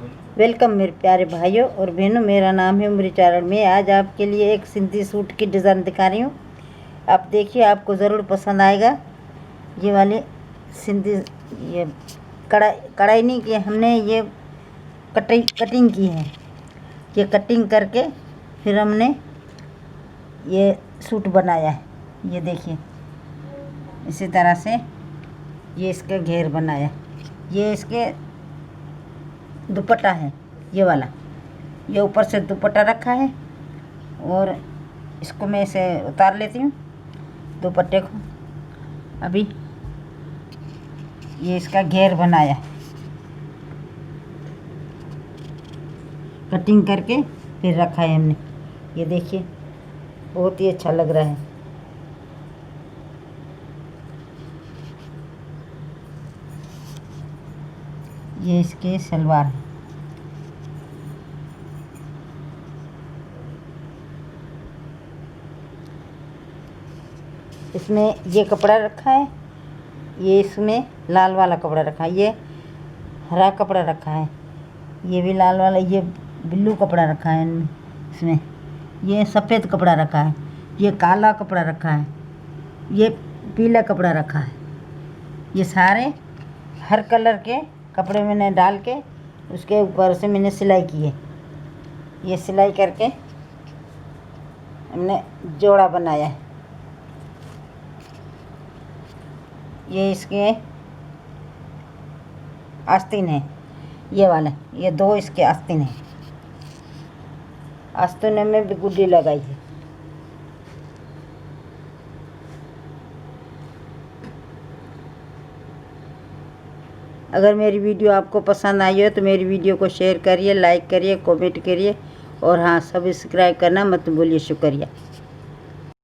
Welcome मेरे प्यारे भाइयों और बहनों, मेरा नाम है उम्रीचारण। मैं आज आपके लिए एक सिंधी सूट की डिज़ाइन दिखा रही हूँ। आप देखिए, आपको ज़रूर पसंद आएगा। ये वाली सिंधी, ये कढ़ाई नहीं की, हमने ये कटिंग की है। ये कटिंग करके फिर हमने ये सूट बनाया है। ये देखिए, इसी तरह से ये इसका घेर बनाया। ये इसके दुपट्टा है, ये वाला। ये ऊपर से दुपट्टा रखा है और इसको मैं इसे उतार लेती हूँ दुपट्टे को। अभी ये इसका घेर बनाया, कटिंग करके फिर रखा है हमने। ये देखिए, बहुत ही अच्छा लग रहा है। ये इसके सलवार है। इसमें ये कपड़ा रखा है, ये इसमें लाल वाला कपड़ा रखा है, ये हरा कपड़ा रखा है, ये भी लाल वाला, ये ब्लू कपड़ा रखा है इसमें, ये सफ़ेद कपड़ा रखा है, ये काला कपड़ा रखा है, ये पीला कपड़ा रखा है। ये सारे हर कलर के कपड़े मैंने डाल के उसके ऊपर से मैंने सिलाई की है। ये सिलाई करके हमने जोड़ा बनाया है। ये इसके आस्तीन है, ये वाले, ये दो इसके आस्तीन है। आस्तीन में भी गुड्डी लगाई है। अगर मेरी वीडियो आपको पसंद आई हो तो मेरी वीडियो को शेयर करिए, लाइक करिए, कमेंट करिए और हाँ, सब्सक्राइब करना मत भूलिए। शुक्रिया।